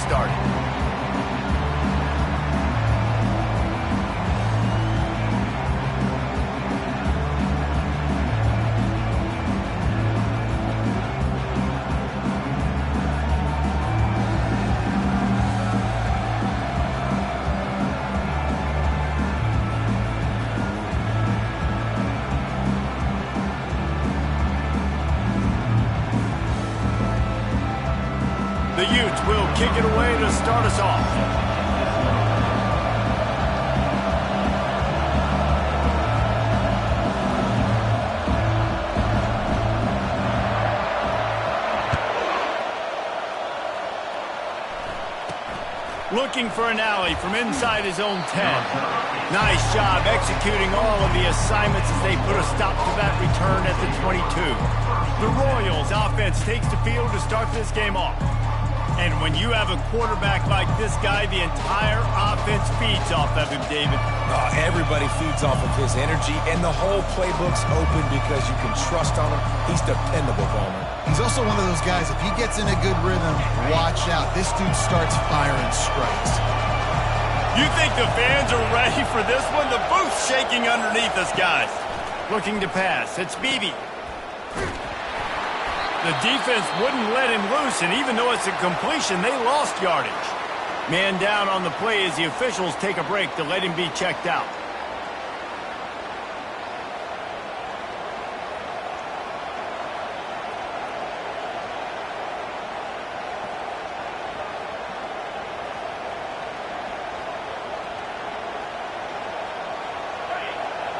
started. The Utes will kick it away to start us off. Looking for an alley from inside his own 10. Nice job executing all of the assignments as they put a stop to that return at the 22. The Royals offense takes the field to start this game off. And when you have a quarterback like this guy, the entire offense feeds off of him, David. Everybody feeds off of his energy, and the whole playbook's open because you can trust on him. He's dependable, Bowman. He's also one of those guys, if he gets in a good rhythm, watch out. This dude starts firing strikes. You think the fans are ready for this one? The booth's shaking underneath us, guys. Looking to pass. It's Beebe. The defense wouldn't let him loose, and even though it's a completion, they lost yardage. Man down on the play as the officials take a break to let him be checked out.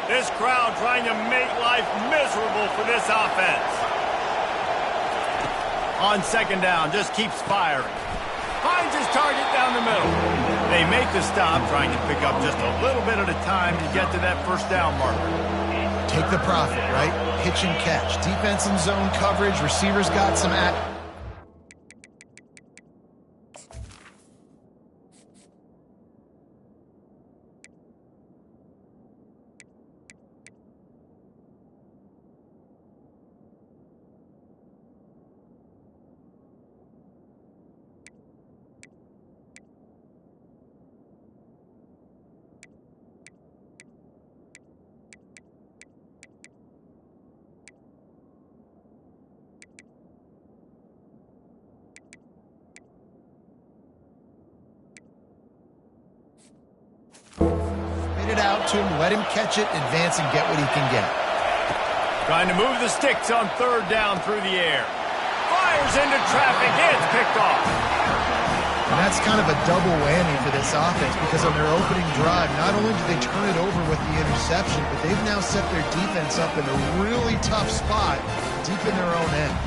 This crowd trying to make life miserable for this offense. On second down, just keeps firing. Finds his target down the middle. They make the stop, trying to pick up just a little bit at a time to get to that first down marker. Take the profit, right? Pitch and catch. Defense and zone coverage. Receivers got some it out to him, let him catch it, advance, and get what he can get. Trying to move the sticks on third down through the air. Fires into traffic, it's picked off. And that's kind of a double whammy for this offense because on their opening drive, not only did they turn it over with the interception, but they've now set their defense up in a really tough spot deep in their own end.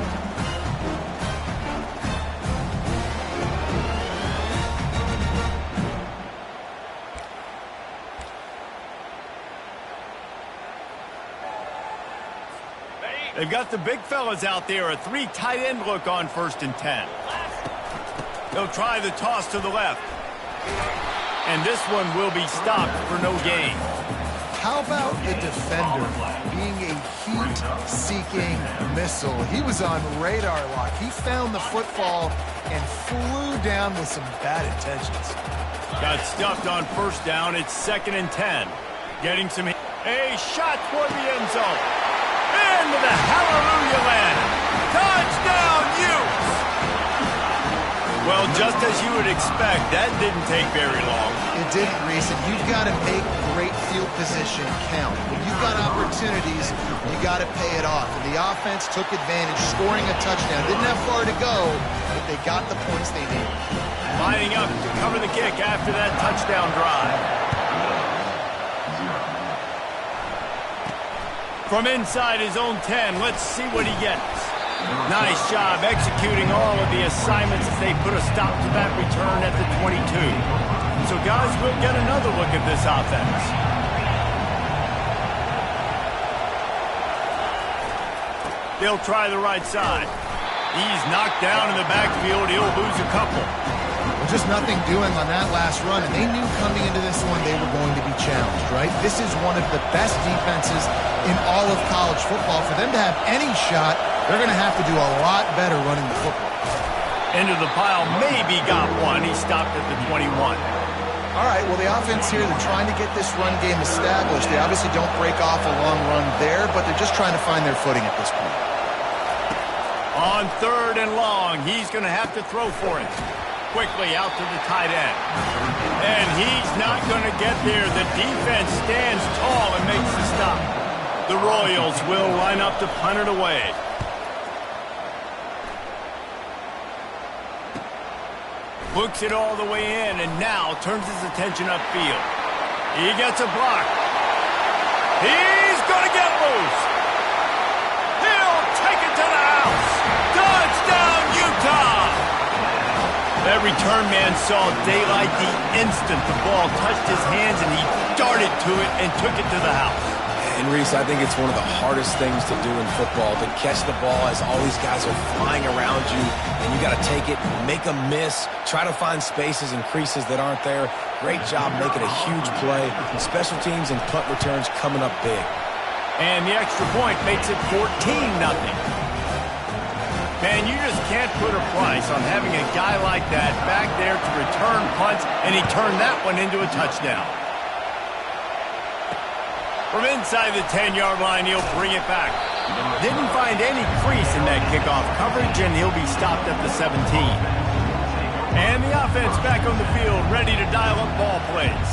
They've got the big fellas out there, a 3 tight end look on 1st and 10. They'll try the toss to the left. And this one will be stopped for no gain. How about the defender being a heat-seeking missile? He was on radar lock. He found the football and flew down with some bad intentions. Got stuffed on 1st down. It's 2nd and 10. Getting some... A shot toward the end zone. Into the hallelujah land. Touchdown, Utes! Well, just as you would expect, that didn't take very long. It didn't, Reese, and you've got to make great field position count. When you've got opportunities, you got to pay it off. And the offense took advantage, scoring a touchdown. Didn't have far to go, but they got the points they needed. Lining up to cover the kick after that touchdown drive. From inside his own 10, let's see what he gets. Nice job executing all of the assignments as they put a stop to that return at the 22. So, guys, we'll get another look at this offense. They'll try the right side. He's knocked down in the backfield. He'll lose a couple. Well, just nothing doing on that last run, and they knew coming into this one they were going to be challenged, right? This is one of the best defenses in all of college football. For them to have any shot, they're going to have to do a lot better running the football. Into the pile, maybe got one. He stopped at the 21. All right, well, the offense here, they're trying to get this run game established. They obviously don't break off a long run there, but they're just trying to find their footing at this point. On 3rd and long, he's going to have to throw for it. Quickly out to the tight end. And he's not going to get there. The defense stands tall and makes the stop. The Royals will line up to punt it away. Hooks it all the way in, and now turns his attention upfield. He gets a block. He's going to get loose. He'll take it to the house. Touchdown, Utah! That return man saw daylight the instant the ball touched his hands, and he darted to it and took it to the house. And Reese, I think it's one of the hardest things to do in football, to catch the ball as all these guys are flying around you, and you got to take it, make a miss, try to find spaces and creases that aren't there. Great job making a huge play. Special teams and punt returns coming up big. And the extra point makes it 14-0. Man, you just can't put a price on having a guy like that back there to return punts, and he turned that one into a touchdown. From inside the 10-yard line, he'll bring it back. Didn't find any crease in that kickoff coverage, and he'll be stopped at the 17. And the offense back on the field, ready to dial up ball plays.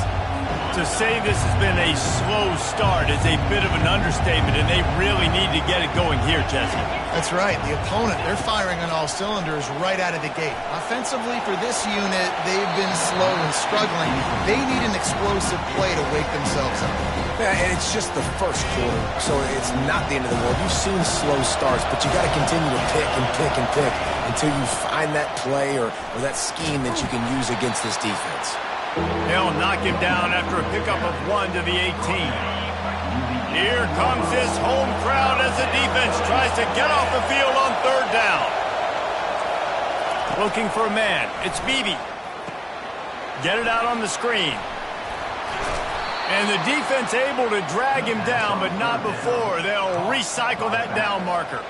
To say this has been a slow start is a bit of an understatement, and they really need to get it going here, Jesse. That's right. The opponent, they're firing on all cylinders right out of the gate. Offensively, for this unit, they've been slow and struggling. They need an explosive play to wake themselves up. Yeah, and it's just the first quarter, so it's not the end of the world. You've seen slow starts, but you got to continue to pick and pick and pick until you find that play or that scheme that you can use against this defense. They'll knock him down after a pickup of 1 to the 18. Here comes his home crowd as the defense tries to get off the field on 3rd down. Looking for a man. It's Beebe. Get it out on the screen. And the defense able to drag him down, but not before. They'll recycle that down marker.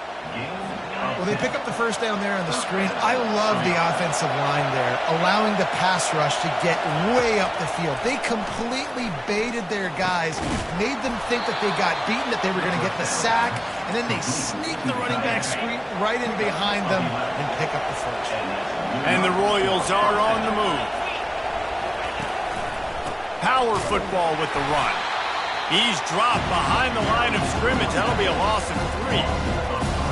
Well, they pick up the first down there on the screen. I love the offensive line there, allowing the pass rush to get way up the field. They completely baited their guys, made them think that they got beaten, that they were going to get the sack, and then they sneak the running back screen right in behind them and pick up the first. And the Royals are on the move. Power football with the run. He's dropped behind the line of scrimmage. That'll be a loss of 3.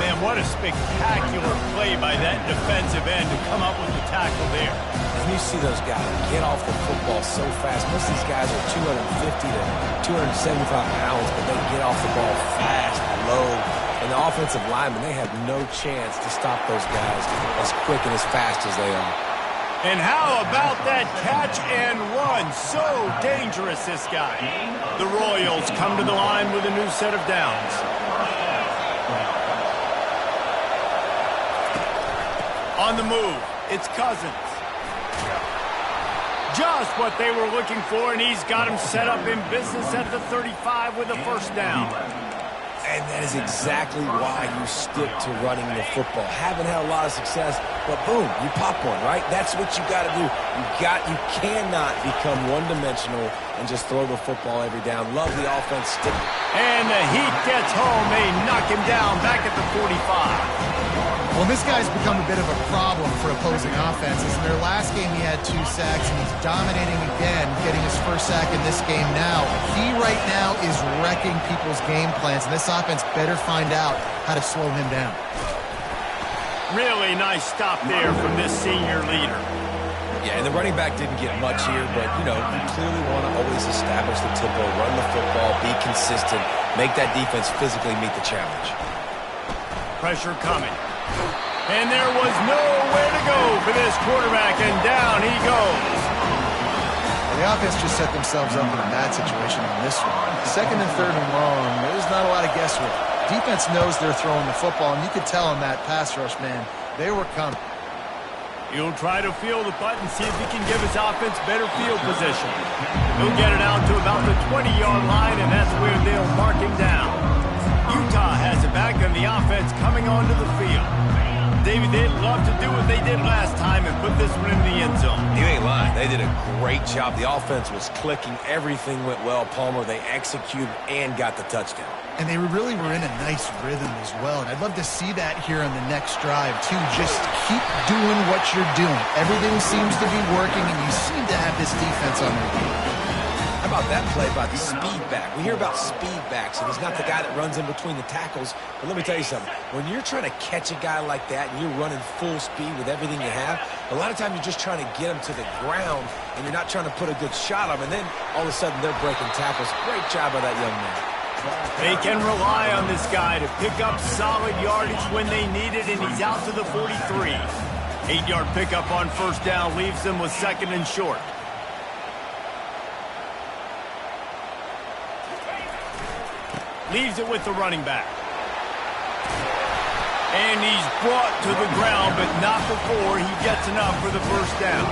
Man, what a spectacular play by that defensive end to come up with the tackle there. And you see those guys get off the football so fast. Most of these guys are 250 to 275 pounds, but they get off the ball fast, low. And the offensive linemen, they have no chance to stop those guys as quick and as fast as they are. And how about that catch and run? So dangerous, this guy. The Royals come to the line with a new set of downs. On the move, it's Cousins. Just what they were looking for, and he's got him set up in business at the 35 with a first down. And that is exactly why you stick to running the football. Haven't had a lot of success, but boom, you pop one, right? That's what you got to do. You cannot become one-dimensional and just throw the football every down. Love the offense stick. And the heat gets home. They knock him down back at the 45. Well, this guy's become a bit of a problem for opposing offenses. In their last game, he had 2 sacks, and he's dominating again, getting his first sack in this game now. He right now is wrecking people's game plans, and this offense better find out how to slow him down. Really nice stop there from this senior leader. Yeah, and the running back didn't get much here, but, you clearly want to always establish the tempo, run the football, be consistent, make that defense physically meet the challenge. Pressure coming. And there was nowhere to go for this quarterback, and down he goes. Well, the offense just set themselves up in a bad situation on this one. 2nd and 3rd and long, there's not a lot of guesswork. Defense knows they're throwing the football, and you could tell in that pass rush, man, they were coming. He'll try to field the punt and see if he can give his offense better field position. He'll get it out to about the 20-yard line, and that's where they'll mark him down. Utah has it back, and the offense coming onto the field. David, they'd love to do what they did last time and put this one in the end zone. You ain't lying. They did a great job. The offense was clicking. Everything went well, Palmer. They executed and got the touchdown. And they really were in a nice rhythm as well. And I'd love to see that here on the next drive, too. Just keep doing what you're doing. Everything seems to be working, and you seem to have this defense on their feet. How about that play by the speed back? We hear about speed backs, and he's not the guy that runs in between the tackles. But let me tell you something. When you're trying to catch a guy like that and you're running full speed with everything you have, a lot of times you're just trying to get him to the ground, and you're not trying to put a good shot on him. And then all of a sudden they're breaking tackles. Great job by that young man. They can rely on this guy to pick up solid yardage when they need it, and he's out to the 43. 8-yard pickup on first down leaves them with second and short. Leaves it with the running back. And he's brought to the ground, but not before he gets enough for the first down.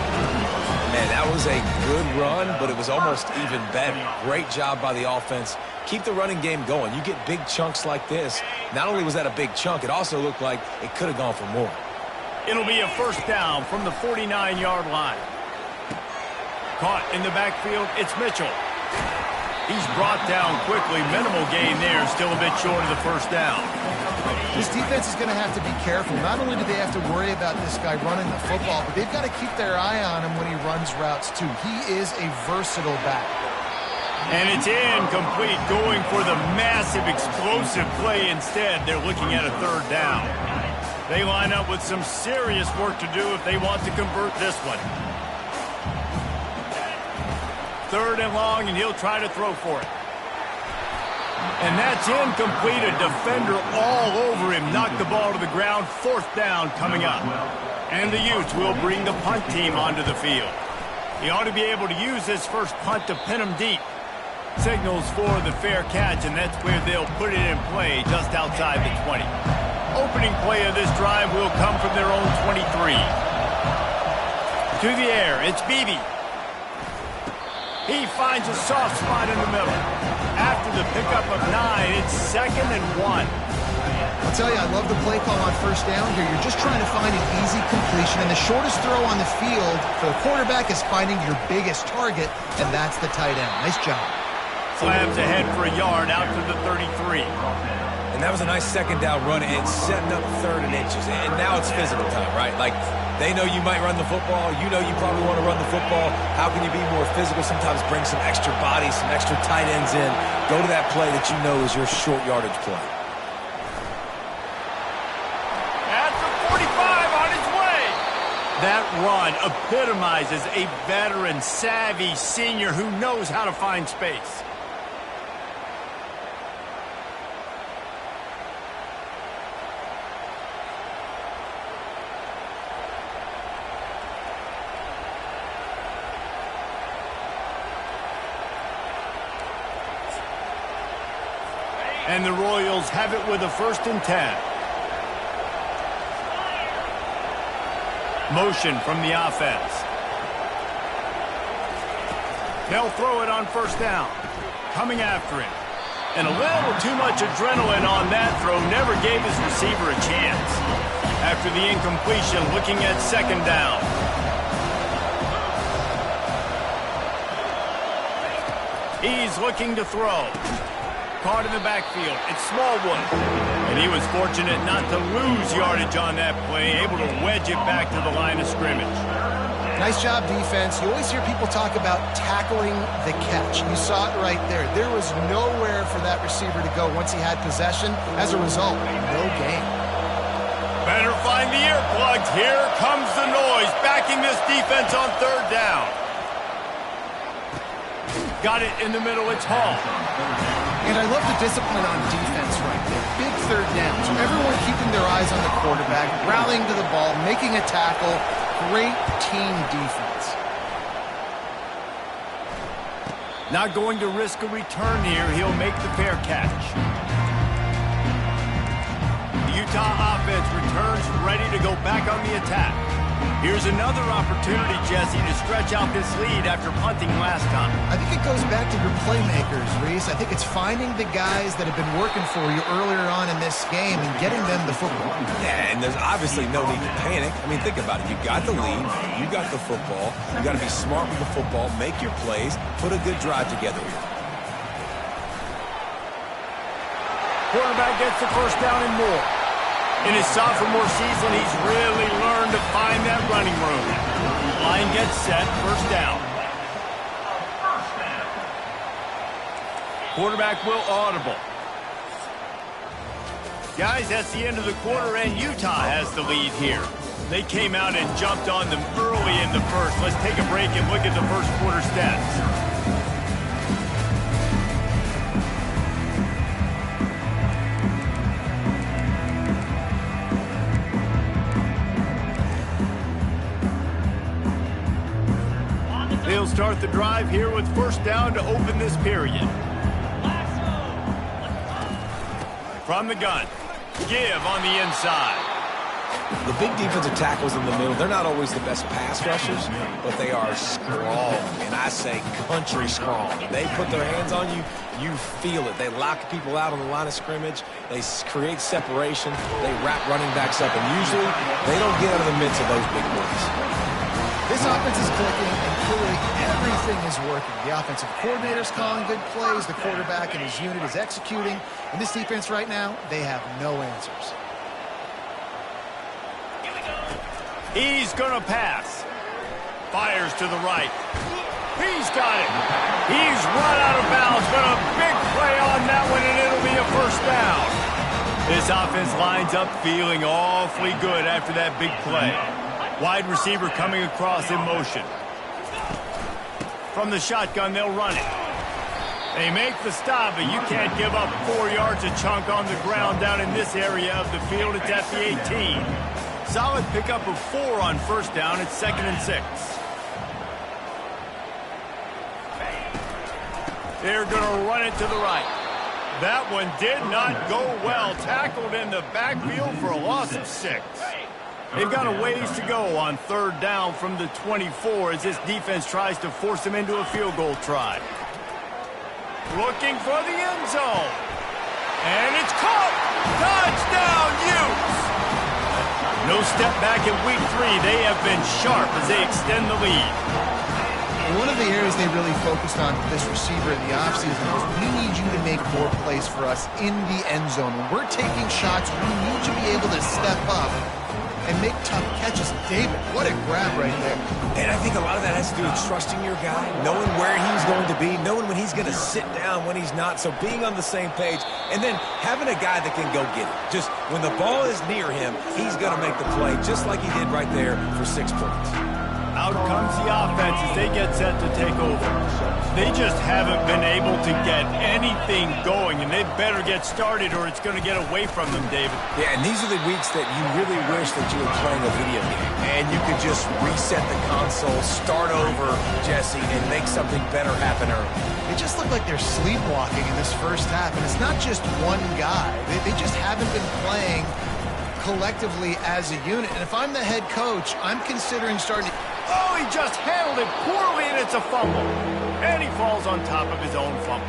Man, that was a good run, but it was almost even better. Great job by the offense. Keep the running game going. You get big chunks like this. Not only was that a big chunk, it also looked like it could have gone for more. It'll be a first down from the 49-yard line. Caught in the backfield, it's Mitchell. He's brought down quickly. Minimal gain there, still a bit short of the first down. This defense is going to have to be careful. Not only do they have to worry about this guy running the football, but they've got to keep their eye on him when he runs routes, too. He is a versatile back. And it's incomplete, going for the massive, explosive play instead. They're looking at a third down. They line up with some serious work to do if they want to convert this one. Third and long, and he'll try to throw for it. And that's incomplete. A defender all over him. Knocked the ball to the ground. Fourth down coming up. And the Utes will bring the punt team onto the field. He ought to be able to use his first punt to pin him deep. Signals for the fair catch, and that's where they'll put it in play just outside the 20. Opening play of this drive will come from their own 23. To the air, it's Beebe. He finds a soft spot in the middle. After the pickup of 9, it's 2nd and 1. I'll tell you, I love the play call on first down here. You're just trying to find an easy completion, and the shortest throw on the field for the quarterback is finding your biggest target, and that's the tight end. Nice job. Slams ahead for a yard out to the 33. And that was a nice second down run and setting up 3rd and inches. And now it's physical time, right? Like, they know you might run the football. You know you probably want to run the football. How can you be more physical? Sometimes bring some extra bodies, some extra tight ends in. Go to that play that you know is your short yardage play. At the 45 on his way. That run epitomizes a veteran, savvy senior who knows how to find space. And the Royals have it with a 1st and 10. Motion from the offense. They'll throw it on first down. Coming after him. And a little too much adrenaline on that throw. Never gave his receiver a chance. After the incompletion, looking at 2nd down. He's looking to throw. Caught in the backfield. It's Smallwood. And he was fortunate not to lose yardage on that play, able to wedge it back to the line of scrimmage. Nice job, defense. You always hear people talk about tackling the catch. You saw it right there. There was nowhere for that receiver to go once he had possession. As a result, no gain. Better find the earplugs. Here comes the noise, backing this defense on 3rd down. Got it in the middle. It's Hall. And I love the discipline on defense right there. Big 3rd downs. Everyone keeping their eyes on the quarterback, rallying to the ball, making a tackle. Great team defense. Not going to risk a return here. He'll make the fair catch. The Utah offense returns ready to go back on the attack. Here's another opportunity, Jesse, to stretch out this lead after punting last time. I think it goes back to your playmakers, Reese. I think it's finding the guys that have been working for you earlier on in this game and getting them the football. Yeah, and there's obviously no need to panic. I mean, think about it. You got the lead. You got the football. You got to be smart with the football, make your plays, put a good drive together here. Quarterback gets the first down and more. In his sophomore season, he's really learned to find that running room. Line gets set, first down. Quarterback will audible. Guys, that's the end of the quarter, and Utah has the lead here. They came out and jumped on them early in the first. Let's take a break and look at the first quarter stats. They'll start the drive here with first down to open this period. From the gun, give on the inside. The big defensive tackles in the middle, they're not always the best pass rushers, but they are strong, and I say country strong. They put their hands on you, you feel it. They lock people out on the line of scrimmage. They create separation. They wrap running backs up, and usually they don't get out of the midst of those big boys. This offense is clicking, and clearly everything is working. The offensive coordinator's calling good plays. The quarterback and his unit is executing. And this defense right now, they have no answers. He's going to pass. Fires to the right. He's got it. He's run out of bounds, but a big play on that one, and it'll be a first down. This offense lines up feeling awfully good after that big play. Wide receiver coming across in motion. From the shotgun, they'll run it. They make the stop, but you can't give up 4 yards a chunk on the ground down in this area of the field. It's at the 18. Solid pickup of 4 on first down. It's 2nd and 6. They're going to run it to the right. That one did not go well. Tackled in the backfield for a loss of 6. They've got a ways to go on third down from the 24 as this defense tries to force them into a field goal try. Looking for the end zone. And it's caught. Touchdown, Utes. No step back in week 3. They have been sharp as they extend the lead. One of the areas they really focused on with this receiver in the offseason was we need you to make more plays for us in the end zone. When we're taking shots, we need you to be able to step up and make tough catches. David, what a grab right there. And I think a lot of that has to do with trusting your guy, knowing where he's going to be, knowing when he's going to sit down, when he's not. So being on the same page, and then having a guy that can go get it. Just when the ball is near him, he's going to make the play, just like he did right there for 6 points. Out comes the offense as they get set to take over. They just haven't been able to get anything going, and they better get started or it's going to get away from them, David. Yeah, and these are the weeks that you really wish that you were playing a video game, and you could just reset the console, start over, Jesse, and make something better happen early. They just look like they're sleepwalking in this first half, and it's not just one guy. They just haven't been playing collectively as a unit. And if I'm the head coach, I'm considering starting to... Oh, he just handled it poorly, and it's a fumble. And he falls on top of his own fumble.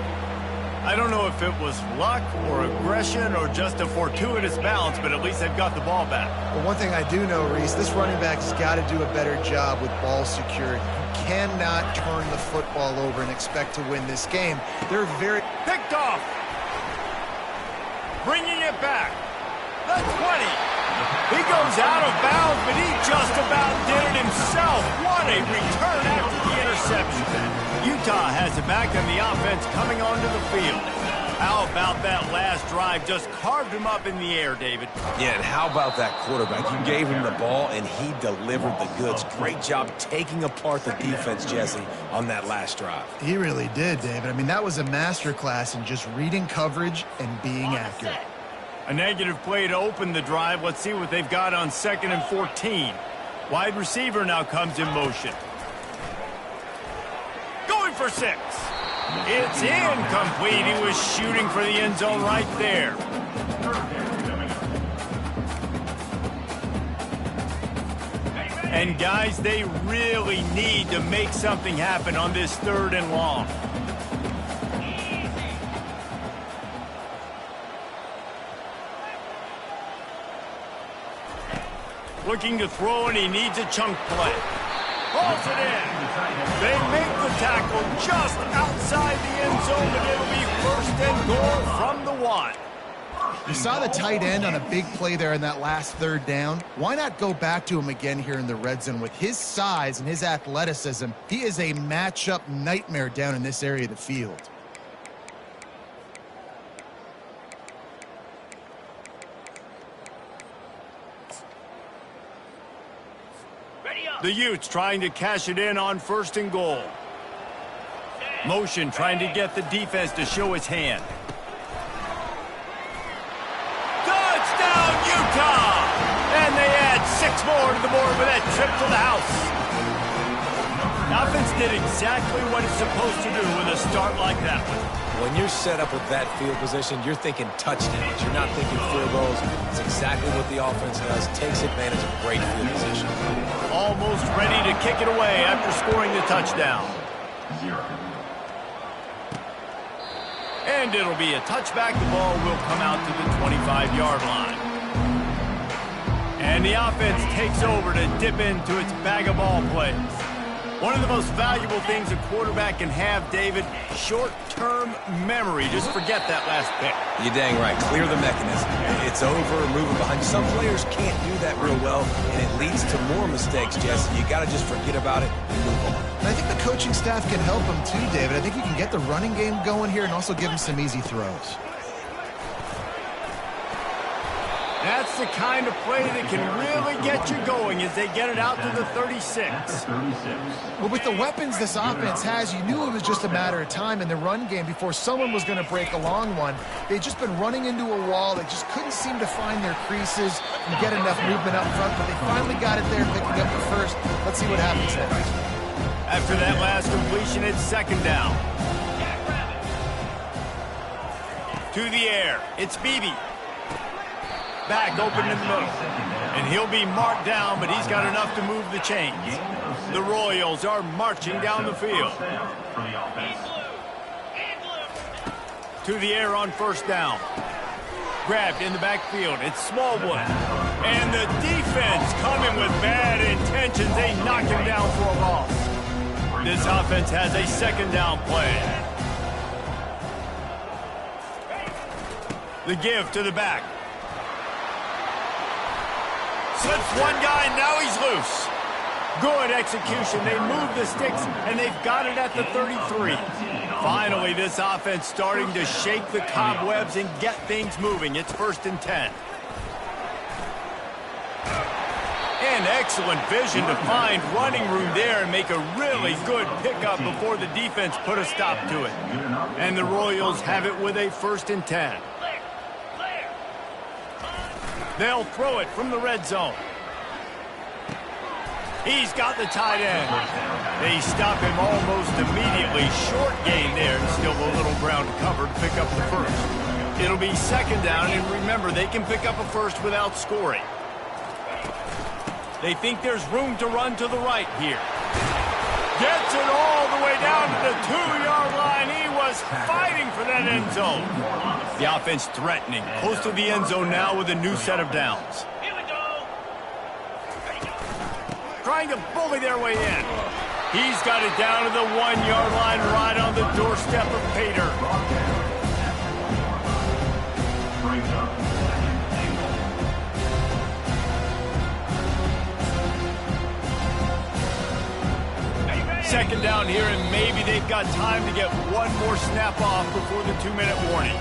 I don't know if it was luck or aggression or just a fortuitous bounce, but at least they've got the ball back. But one thing I do know, Reese, this running back's got to do a better job with ball security. You cannot turn the football over and expect to win this game. They're very... Picked off. Bringing it back. The 20. He goes out of bounds, but he just about did it himself. What a return after the interception. Utah has it back, and the offense coming onto the field. How about that last drive? Just carved him up in the air, David. Yeah, and how about that quarterback? You gave him the ball, and he delivered the goods. Great job taking apart the defense, Jesse, on that last drive. He really did, David. I mean, that was a masterclass in just reading coverage and being accurate. A negative play to open the drive. Let's see what they've got on 2nd and 14. Wide receiver now comes in motion. Going for 6. It's incomplete. He was shooting for the end zone right there. And guys, they really need to make something happen on this 3rd and long. Looking to throw, and he needs a chunk play. Hauls it in. They make the tackle just outside the end zone, and it'll be 1st and goal from the 1. You saw the tight end on a big play there in that last 3rd down. Why not go back to him again here in the red zone? With his size and his athleticism, he is a matchup nightmare down in this area of the field. The Utes trying to cash it in on 1st and goal. Motion trying to get the defense to show his hand. Touchdown, Utah! And they add 6 more to the board with that trip to the house. The offense did exactly what it's supposed to do with a start like that one. When you're set up with that field position, you're thinking touchdowns. You're not thinking field goals. It's exactly what the offense does. Takes advantage of great field position. Almost ready to kick it away after scoring the touchdown. And it'll be a touchback. The ball will come out to the 25-yard line. And the offense takes over to dip into its bag of ball plays. One of the most valuable things a quarterback can have, David, short-term memory. Just forget that last pick. You're dang right. Clear the mechanism. It's over, moving behind. Some players can't do that real well, and it leads to more mistakes, Jesse. You got to just forget about it and move on. And I think the coaching staff can help him too, David. I think you can get the running game going here and also give him some easy throws. That's the kind of play that can really get you going as they get it out to the 36. Well, with the weapons this offense has, you knew it was just a matter of time in the run game before someone was going to break a long one. They'd just been running into a wall. They just couldn't seem to find their creases and get enough movement up front, but they finally got it there, picking up the first. Let's see what happens next. After that last completion, it's 2nd down. To the air. It's Beebe. Back open in the middle. And he'll be marked down, but he's got enough to move the chains. The Royals are marching down the field. To the air on 1st down. Grabbed in the backfield. It's Smallwood. And the defense coming with bad intentions. They knock him down for a loss. This offense has a 2nd down play. The give to the back. Slips one guy, now he's loose. Good execution. They move the sticks, and they've got it at the 33. Finally, this offense starting to shake the cobwebs and get things moving. It's 1st and 10. And excellent vision to find running room there and make a really good pickup before the defense put a stop to it. And the Royals have it with a 1st and 10. They'll throw it from the red zone. He's got the tight end. They stop him almost immediately. Short gain there, and still a little ground to cover to pick up the first. It'll be 2nd down, and remember, they can pick up a first without scoring. They think there's room to run to the right here. Gets it all the way down to the 2-yard line. He was fighting for that end zone. The offense threatening, close to the end zone now with a new set of downs. Here we go. Trying to bully their way in. He's got it down to the 1-yard line right on the doorstep of Pater. Second down here, and maybe they've got time to get one more snap off before the 2-minute warning.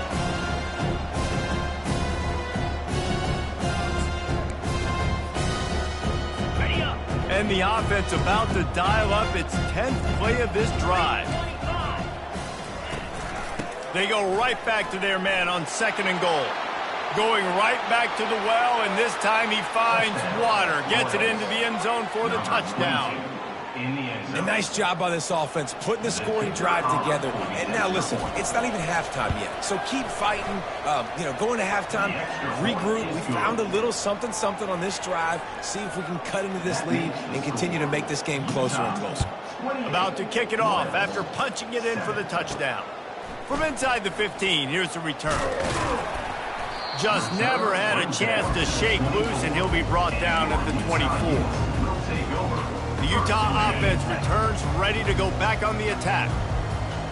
And the offense about to dial up its 10th play of this drive. They go right back to their man on 2nd and goal. Going right back to the well, and this time he finds water. Gets it into the end zone for the touchdown. And nice job by this offense, putting the scoring drive together. And now, listen, it's not even halftime yet. So keep fighting, going to halftime, regroup. We found a little something on this drive. See if we can cut into this lead and continue to make this game closer and closer. About to kick it off after punching it in for the touchdown. From inside the 15, here's the return. Just never had a chance to shake loose, and he'll be brought down at the 24. The Utah offense returns ready to go back on the attack.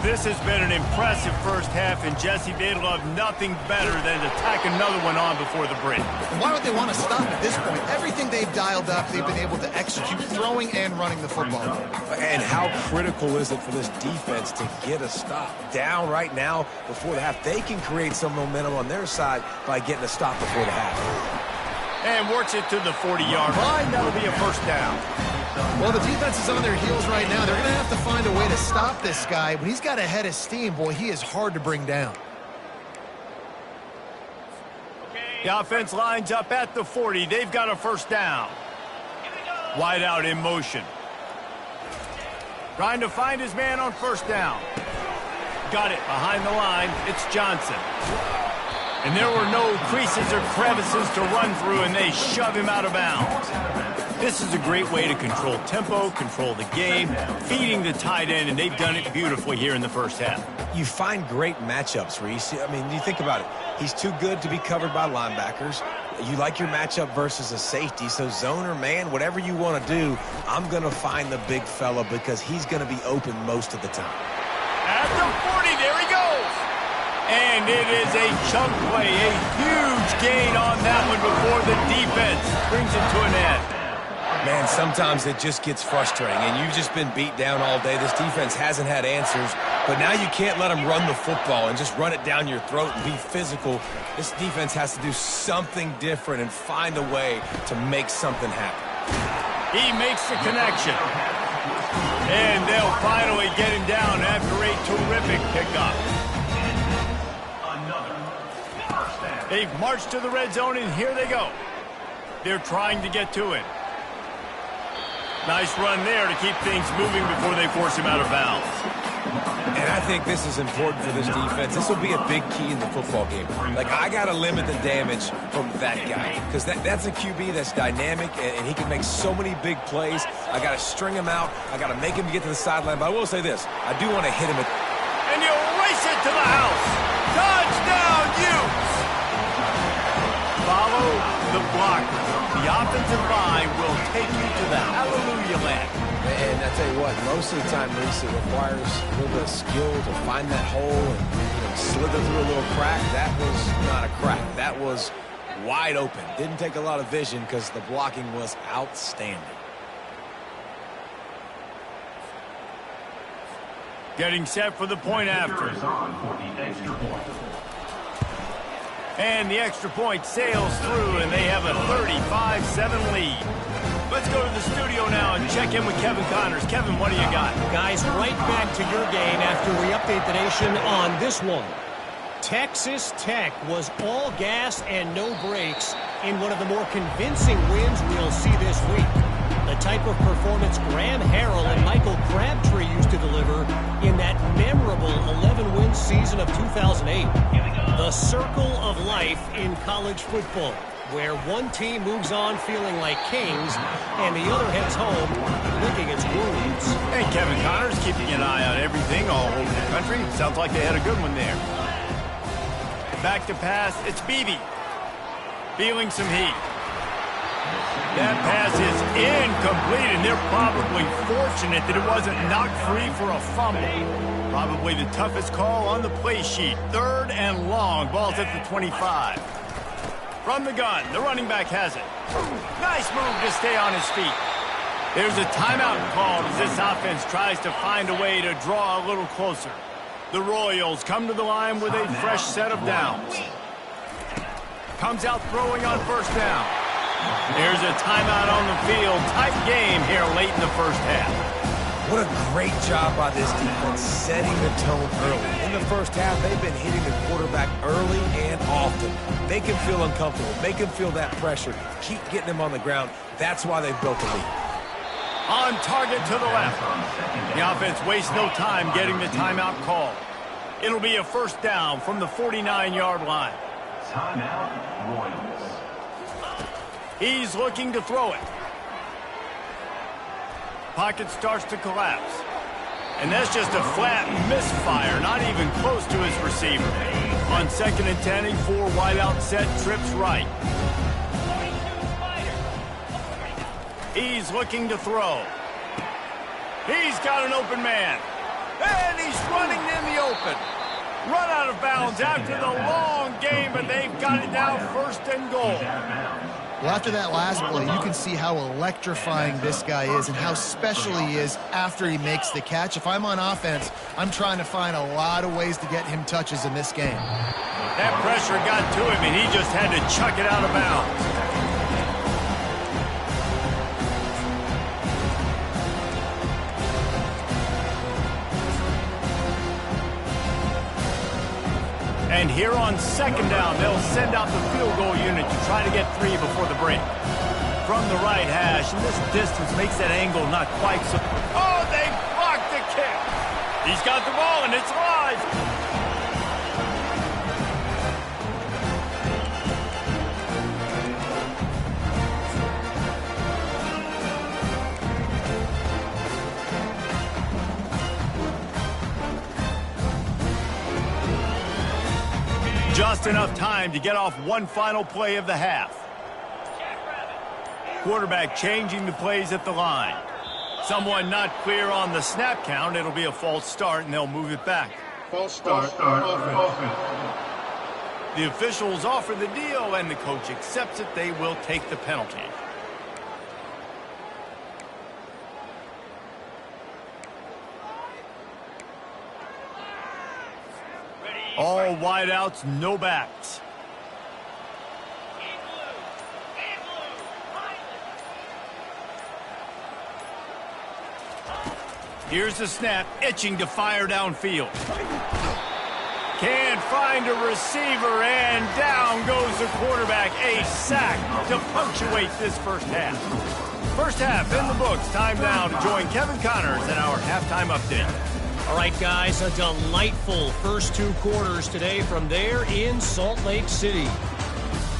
This has been an impressive first half, and Jesse, they'd love nothing better than to tack another one on before the break. And why would they want to stop at this point? Everything they've dialed up, they've been able to execute, throwing and running the football. And how critical is it for this defense to get a stop? Down right now before the half, they can create some momentum on their side by getting a stop before the half. And works it to the 40-yard line. That'll be a first down. Well, the defense is on their heels right now. They're going to have to find a way to stop this guy. When he's got a head of steam, boy, he is hard to bring down. The offense lines up at the 40. They've got a first down. Wide out in motion. Trying to find his man on first down. Got it behind the line. It's Johnson. And there were no creases or crevices to run through, and they shove him out of bounds. This is a great way to control tempo, control the game, feeding the tight end, and they've done it beautifully here in the first half. You find great matchups, Reese. I mean, you think about it. He's too good to be covered by linebackers. You like your matchup versus a safety, so zone or man, whatever you want to do, I'm going to find the big fella because he's going to be open most of the time. At the 40, there he goes. And it is a chunk play, a huge gain on that one before the defense brings it to an end. Man, sometimes it just gets frustrating, and you've just been beat down all day. This defense hasn't had answers, but now you can't let them run the football and just run it down your throat and be physical. This defense has to do something different and find a way to make something happen. He makes the connection. And they'll finally get him down after a terrific pickup. They've marched to the red zone, and here they go. They're trying to get to it. Nice run there to keep things moving before they force him out of bounds. And I think this is important for this defense. This will be a big key in the football game. Like, I got to limit the damage from that guy because that's a QB that's dynamic, and he can make so many big plays. I got to string him out. I got to make him get to the sideline. But I will say this. I do want to hit him. And you race it to the house. Touchdown, Utes! Follow the blockers. The offensive line will take you to the hallelujah land. And I tell you what, most of the time, Reese, it requires a little bit of skill to find that hole and slither through a little crack. That was not a crack. That was wide open. Didn't take a lot of vision because the blocking was outstanding. Getting set for the point after. And the extra point sails through, and they have a 35-7 lead. Let's go to the studio now and check in with Kevin Connors. Kevin, what do you got? Guys, right back to your game after we update the nation on this one. Texas Tech was all gas and no brakes in one of the more convincing wins we'll see this week. The type of performance Graham Harrell and Michael Crabtree used to deliver in that memorable 11-win season of 2008. The circle of life in college football, where one team moves on feeling like kings and the other heads home licking its wounds. Hey, Kevin Connors keeping an eye on everything all over the country. Sounds like they had a good one there. Back to pass, it's Beebe. Feeling some heat. That pass is incomplete, and they're probably fortunate that it wasn't knocked free for a fumble. Probably the toughest call on the play sheet. 3rd and long. Ball's at the 25. From the gun, the running back has it. Nice move to stay on his feet. There's a timeout called as this offense tries to find a way to draw a little closer. The Royals come to the line with a fresh set of downs. Comes out throwing on first down. There's a timeout on the field. Tight game here late in the first half. What a great job by this defense setting the tone early. In the first half, they've been hitting the quarterback early and often. Make him feel uncomfortable. Make him feel that pressure. Keep getting him on the ground. That's why they've built the lead. On target to the left. The offense wastes no time getting the timeout call. It'll be a first down from the 49-yard line. Timeout, Royals. He's looking to throw it. Pocket starts to collapse. And that's just a flat misfire, not even close to his receiver. On 2nd and 10, a 4 wide out set, trips right. He's looking to throw. He's got an open man. And he's running in the open. Run out of bounds after the long game, but they've got it now 1st and goal. Well, after that last play, you can see how electrifying this guy is and how special he is after he makes the catch. If I'm on offense, I'm trying to find a lot of ways to get him touches in this game. That pressure got to him, and he just had to chuck it out of bounds. And here on 2nd down, they'll send out the field goal unit to try to get 3 before the break. From the right hash, and this distance makes that angle not quite so... Oh, they blocked the kick! He's got the ball, and it's live! Just enough time to get off one final play of the half. Quarterback changing the plays at the line. Someone not clear on the snap count. It'll be a false start, and they'll move it back. False start. The officials offer the deal, and the coach accepts it. They will take the penalty. All wideouts, no backs. Here's the snap, itching to fire downfield. Can't find a receiver, and down goes the quarterback. A sack to punctuate this first half. First half in the books. Time now to join Kevin Connors in our halftime update. All right, guys, a delightful first 2 quarters today from there in Salt Lake City.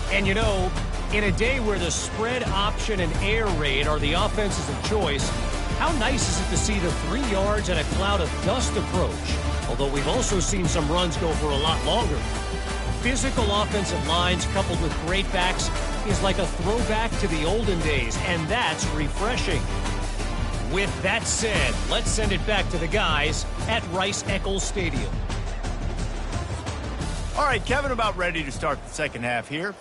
And, you know, in a day where the spread option and air raid are the offenses of choice, how nice is it to see the 3 yards and a cloud of dust approach? Although we've also seen some runs go for a lot longer. Physical offensive lines coupled with great backs is like a throwback to the olden days, and that's refreshing. With that said, let's send it back to the guys at Rice-Eccles Stadium. All right, Kevin, about ready to start the second half here.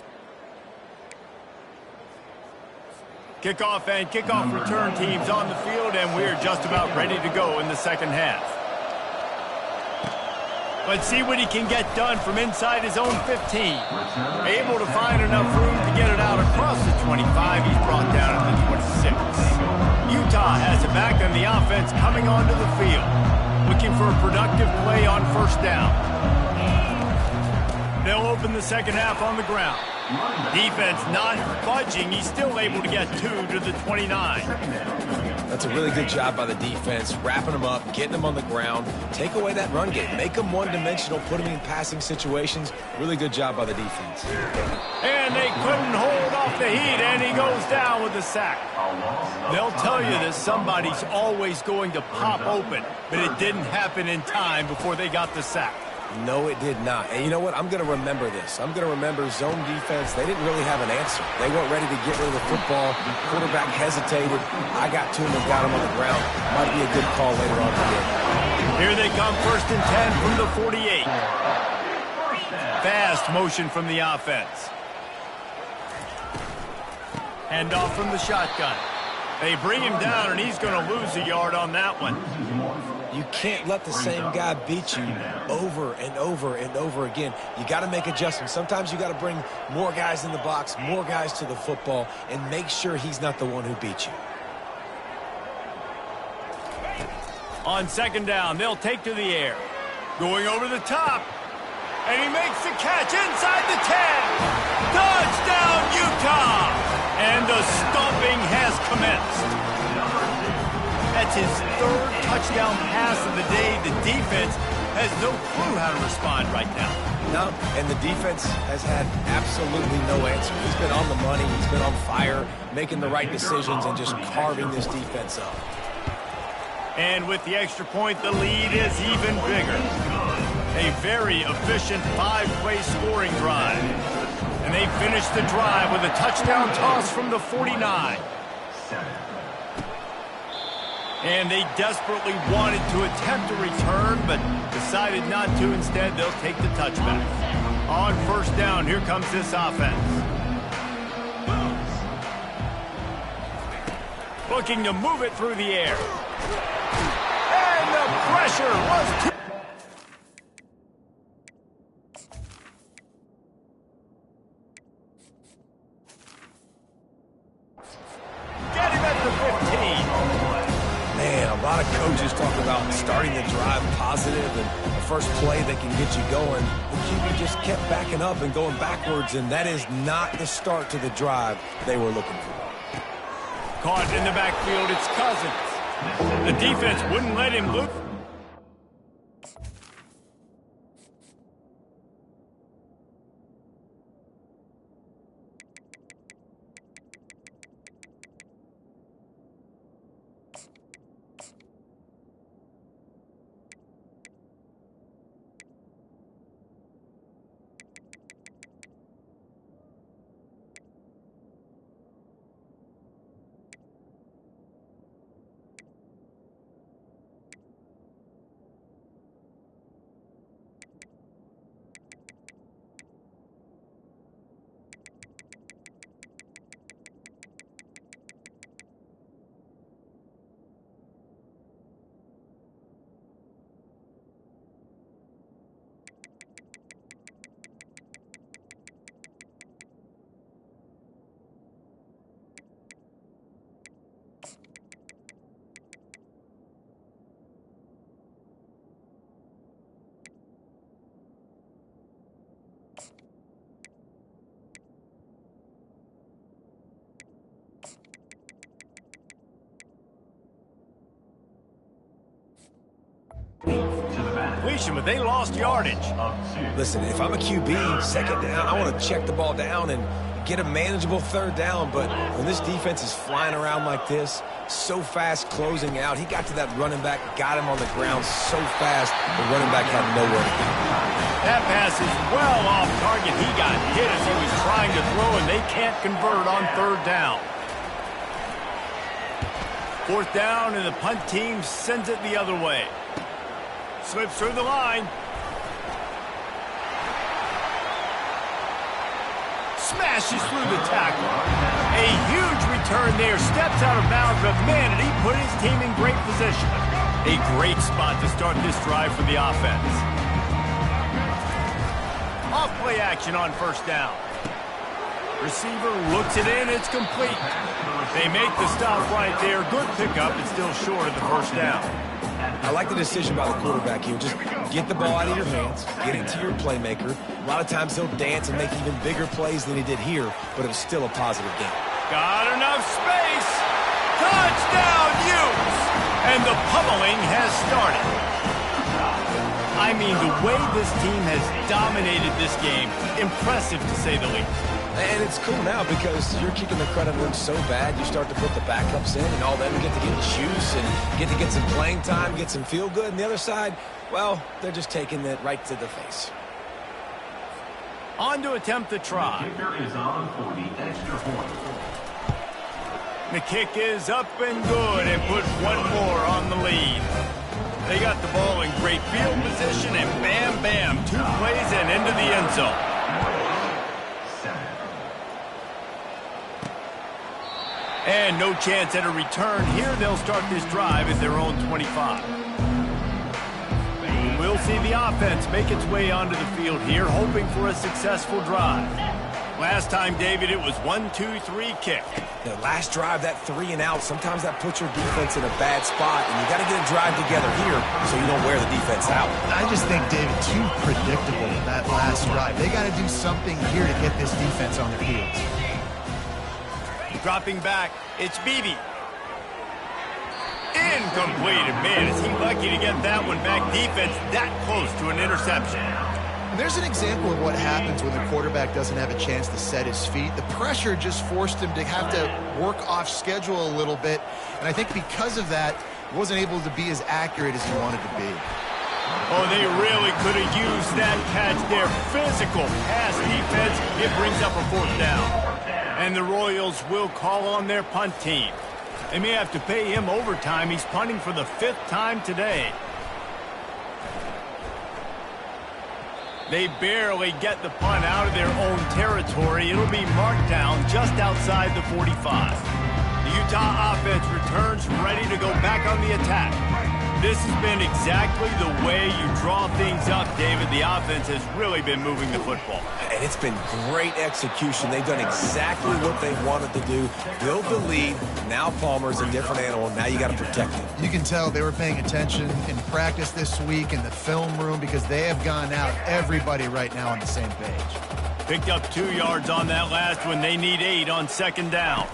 Kickoff and kickoff return teams on the field, and we're just about ready to go in the second half. Let's see what he can get done from inside his own 15. Able to find enough room to get it out across the 25. He's brought down at the 26. Utah has it back, and the offense coming onto the field. Looking for a productive play on first down. They'll open the second half on the ground. Defense not budging. He's still able to get 2 to the 29. That's a really good job by the defense, wrapping them up, getting them on the ground. Take away that run game. Make them one-dimensional, put them in passing situations. Really good job by the defense. And they couldn't hold off the heat, and he goes down with the sack. They'll tell you that somebody's always going to pop open, but it didn't happen in time before they got the sack. No, it did not. And you know what? I'm going to remember this. I'm going to remember zone defense. They didn't really have an answer. They weren't ready to get rid of the football. Quarterback hesitated. I got to him and got him on the ground. Might be a good call later on in the game. Here they come, 1st and 10 from the 48. Fast motion from the offense. Hand off from the shotgun. They bring him down, and he's going to lose a yard on that one. You can't let the same guy beat you over and over and over again. You got to make adjustments. Sometimes you got to bring more guys in the box, more guys to the football, and make sure he's not the one who beat you. On second down, they'll take to the air. Going over the top. And he makes the catch inside the 10. Touchdown, Utah! And the stomping has commenced. That's his third touchdown pass of the day. The defense has no clue how to respond right now. No, and the defense has had absolutely no answer. He's been on the money. He's been on fire, making the right decisions and just carving this defense up. And with the extra point, the lead is even bigger. A very efficient 5-play scoring drive. And they finish the drive with a touchdown toss from the 49. And they desperately wanted to attempt a return, but decided not to. Instead, they'll take the touchback. On first down, here comes this offense. Looking to move it through the air. And the pressure was too... Get him at the 15. Man, a lot of coaches talk about starting the drive positive and the first play that can get you going. The QB just kept backing up and going backwards, and that is not the start to the drive they were looking for. Caught in the backfield, it's Cousins. The defense wouldn't let him look. Completion, but they lost yardage. Listen, if I'm a QB, second down, I want to check the ball down and get a manageable third down. But when this defense is flying around like this, so fast closing out, he got to that running back, got him on the ground so fast, the running back had nowhere to go. That pass is well off target. He got hit as he was trying to throw, and they can't convert on third down. Fourth down, and the punt team sends it the other way. Slips through the line. Smashes through the tackle. A huge return there. Steps out of bounds, but man, did he put his team in great position. A great spot to start this drive for the offense. Off play action on first down. Receiver looks it in. It's complete. They make the stop right there. Good pickup. It's still short of the first down. I like the decision by the quarterback here. Just get the ball out of your hands, get it to your playmaker. A lot of times he'll dance and make even bigger plays than he did here, but it was still a positive game. Got enough space. Touchdown, Utes! And the pummeling has started. I mean, the way this team has dominated this game, impressive to say the least. And it's cool now because you're kicking the crud out of them so bad, you start to put the backups in, and all them get to get juice and get to get some playing time, get some feel good. And the other side, well, they're just taking it right to the face. On to attempt the try. The kicker is on for the extra point. The kick is up and good and puts one more on the lead. They got the ball in great field position, and bam, bam, 2 plays and into the end zone. And no chance at a return here. They'll start this drive at their own 25. We'll see the offense make its way onto the field here, hoping for a successful drive. Last time, David, it was 1-2-3 kick. The last drive, that 3 and out, sometimes that puts your defense in a bad spot, and you got to get a drive together here so you don't wear the defense out. I just think, David, too predictable that last drive. They got to do something here to get this defense on their heels. Dropping back, it's Beebe. Completed. Man, is he lucky to get that one back. Defense that close to an interception. And there's an example of what happens when the quarterback doesn't have a chance to set his feet. The pressure just forced him to have to work off schedule a little bit. And I think because of that, he wasn't able to be as accurate as he wanted to be. Oh, they really could have used that catch there. Physical pass defense. It brings up a 4th down. And the Royals will call on their punt team. They may have to pay him overtime. He's punting for the 5th time today. They barely get the punt out of their own territory. It'll be marked down just outside the 45. The Utah offense returns ready to go back on the attack. This has been exactly the way you draw things up, David. The offense has really been moving the football. And it's been great execution. They've done exactly what they wanted to do. Build the lead. Now Palmer's a different animal. Now you got to protect him. You can tell they were paying attention in practice this week in the film room because they have gone out, everybody right now on the same page. Picked up 2 yards on that last one. They need 8 on 2nd down.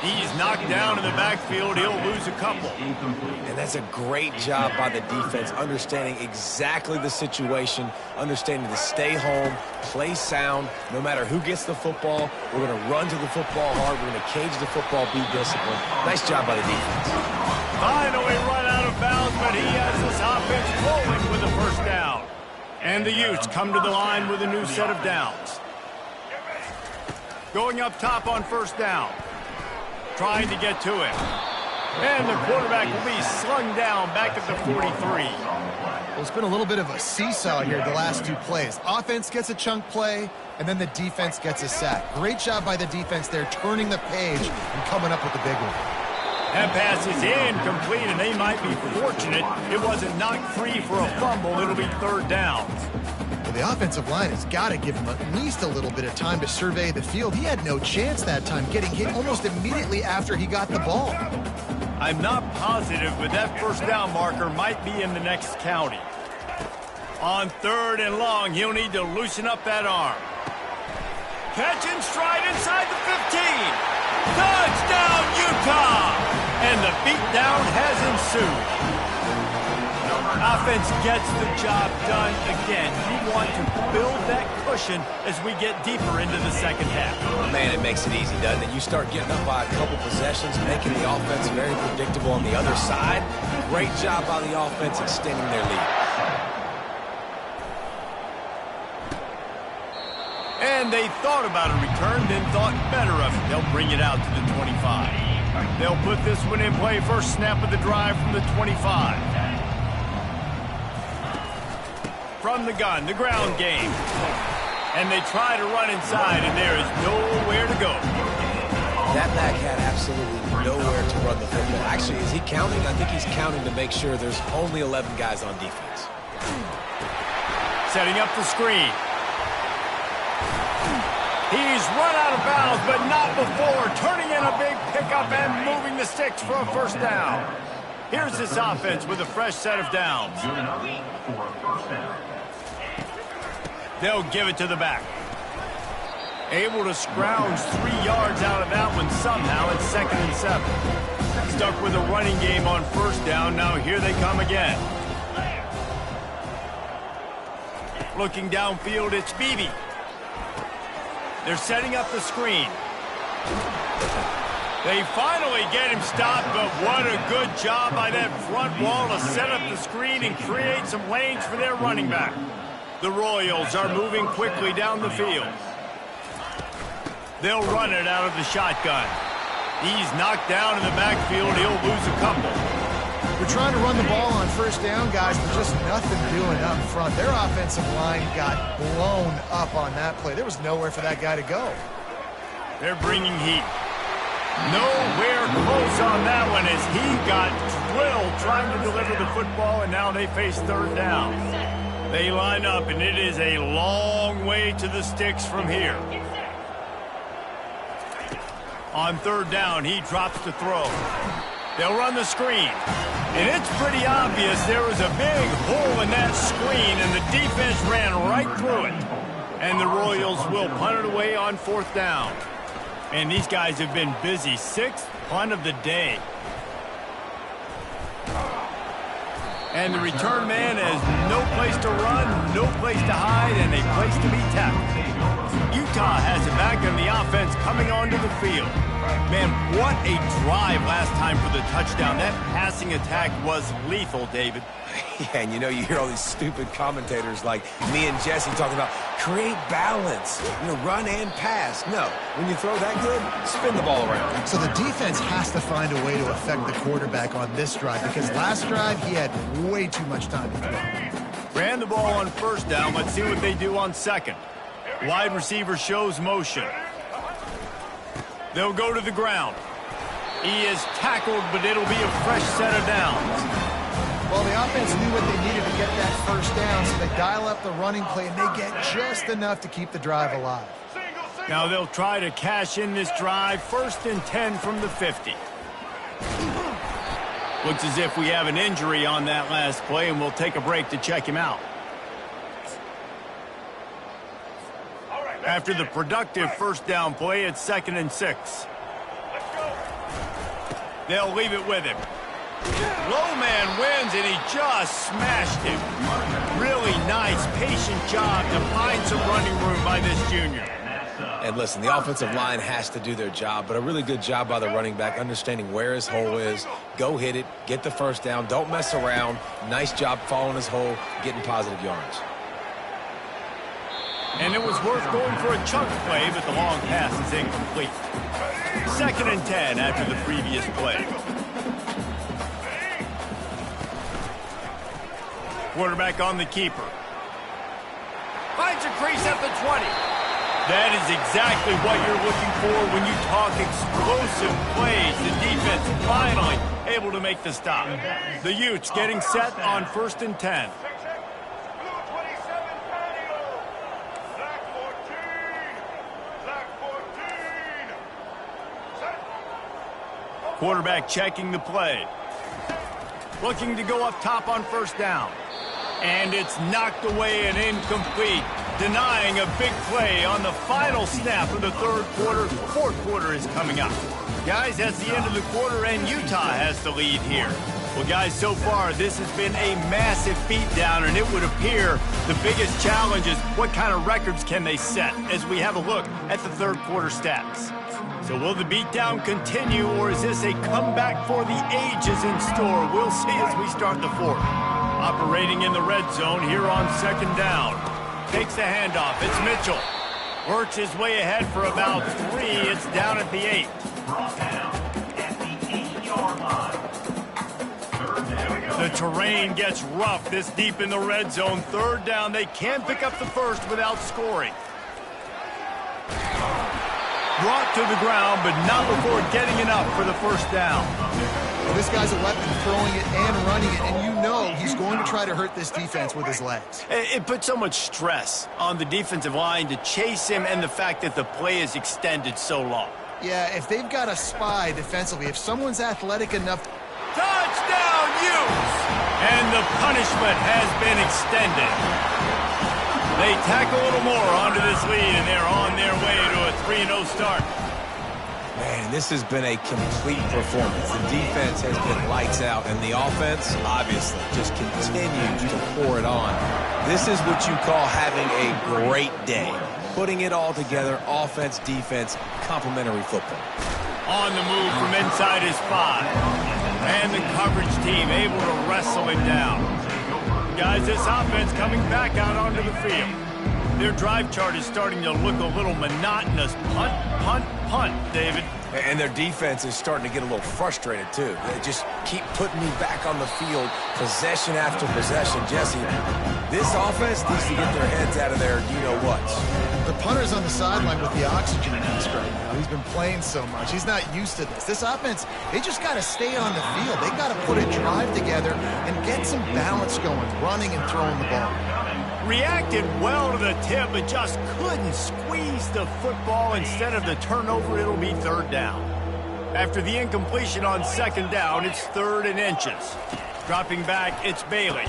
He's knocked down in the backfield. He'll lose a couple. And that's a great job by the defense, understanding exactly the situation, understanding to stay home, play sound. No matter who gets the football, we're going to run to the football hard. We're going to cage the football, be disciplined. Nice job by the defense. Finally run out of bounds, but he has this offense rolling with a 1st down. And the Utes come to the line with a new set of downs. Going up top on 1st down. Trying to get to it. And the quarterback will be slung down back at the 43. Well, it's been a little bit of a seesaw here the last 2 plays. Offense gets a chunk play, and then the defense gets a sack. Great job by the defense there, turning the page and coming up with the big one. That pass is incomplete, and they might be fortunate it wasn't knocked free for a fumble. It'll be 3rd down. Well, the offensive line has got to give him at least a little bit of time to survey the field. He had no chance that time, getting hit almost immediately after he got the ball. I'm not positive, but that 1st down marker might be in the next county. On 3rd and long, he'll need to loosen up that arm. Catch and stride inside the 15. Touchdown, Utah! And the beatdown has ensued. Offense gets the job done again. You want to build that cushion as we get deeper into the 2nd half. Man, it makes it easy, doesn't it? You start getting up by a couple possessions, making the offense very predictable on the other side. Great job by the offense extending their lead. And they thought about a return, then thought better of it. They'll bring it out to the 25. They'll put this one in play. 1st snap of the drive from the 25. From the gun, the ground game. And they try to run inside, and there is nowhere to go. That back had absolutely nowhere to run the football. Actually, is he counting? I think he's counting to make sure there's only 11 guys on defense. Setting up the screen. He's run out of bounds, but not before. Turning in a big pickup and moving the sticks for a 1st down. Here's this offense with a fresh set of downs. They'll give it to the back. Able to scrounge 3 yards out of that one somehow at 2nd and 7. Stuck with a running game on 1st down. Now here they come again. Looking downfield, it's Beebe. They're setting up the screen. They finally get him stopped, but what a good job by that front wall to set up the screen and create some lanes for their running back. The Royals are moving quickly down the field. They'll run it out of the shotgun. He's knocked down in the backfield. He'll lose a couple. We're trying to run the ball on 1st down, guys, but just nothing doing up front. Their offensive line got blown up on that play. There was nowhere for that guy to go. They're bringing heat. Nowhere close on that one as he got drilled trying to deliver the football, and now they face 3rd down. They line up, and it is a long way to the sticks from here. On 3rd down, he drops to throw. They'll run the screen. And it's pretty obvious there was a big hole in that screen, and the defense ran right through it. And the Royals will punt it away on 4th down. And these guys have been busy. 6th punt of the day. And the return man has no place to run, no place to hide, and a place to be tackled. Utah has it back on the offense coming onto the field. Man, what a drive last time for the touchdown. That passing attack was lethal, David. Yeah, and you hear all these stupid commentators like me and Jesse talking about create balance, run and pass. No, when you throw that good, spin the ball around. So the defense has to find a way to affect the quarterback on this drive because last drive he had way too much time to throw. Ran the ball on 1st down. Let's see what they do on 2nd. Wide receiver shows motion. They'll go to the ground. He is tackled, but it'll be a fresh set of downs. Well, the offense knew what they needed to get that 1st down, so they dial up the running play, and they get just enough to keep the drive alive. Now they'll try to cash in this drive. 1st and 10 from the 50. Looks as if we have an injury on that last play, and we'll take a break to check him out. After the productive 1st down play, it's 2nd and 6. They'll leave it with him. Low man wins, and he just smashed him. Really nice, patient job to find some running room by this junior. And listen, the offensive line has to do their job, but a really good job by the running back, understanding where his hole is. Go hit it, get the 1st down, don't mess around. Nice job following his hole, getting positive yards. And it was worth going for a chunk play, but the long pass is incomplete. 2nd and 10 after the previous play. Quarterback on the keeper. Finds a crease at the 20. That is exactly what you're looking for when you talk explosive plays. The defense finally able to make the stop. The Utes getting set on 1st and 10. Quarterback checking the play. Looking to go up top on 1st down. And it's knocked away and incomplete, denying a big play on the final snap of the 3rd quarter. 4th quarter is coming up. Guys, that's the end of the quarter, and Utah has the lead here. Well, guys, so far, this has been a massive beatdown, and it would appear the biggest challenge is what kind of records can they set as we have a look at the 3rd quarter stats. So will the beatdown continue, or is this a comeback for the ages in store? We'll see as we start the 4th. Operating in the red zone here on 2nd down. Takes the handoff. It's Mitchell. Works his way ahead for about 3. It's down at the 8. Brought down at the 8-yard line. 3rd down. The terrain gets rough this deep in the red zone. 3rd down. They can pick up the 1st without scoring. Brought to the ground, but not before getting enough for the 1st down. Well, this guy's a weapon, throwing it and running it, and you know he's going to try to hurt this defense with his legs. It puts so much stress on the defensive line to chase him, and the fact that the play is extended so long. Yeah, if they've got a spy defensively, if someone's athletic enough... Touchdown, Utes! And the punishment has been extended. They tack a little more onto this lead, and they're on their way to a 3-0 start. Man, this has been a complete performance. The defense has been lights out, and the offense, obviously, just continues to pour it on. This is what you call having a great day. Putting it all together, offense, defense, complementary football. On the move from inside his 5. And the coverage team able to wrestle him down. Guys, this offense coming back out onto the field. Their drive chart is starting to look a little monotonous. Punt, punt, punt, David. And their defense is starting to get a little frustrated, too. They just keep putting me back on the field, possession after possession. Jesse, this offense needs to get their heads out of their you-know-whats. The punter's on the sideline with the oxygen mask right now. He's been playing so much. He's not used to this. This offense, they just got to stay on the field. They got to put a drive together and get some balance going, running and throwing the ball. Reacted well to the tip, but just couldn't squeeze the football. Instead of the turnover, it'll be 3rd down. After the incompletion on 2nd down, it's 3rd and inches. Dropping back, it's Bailey.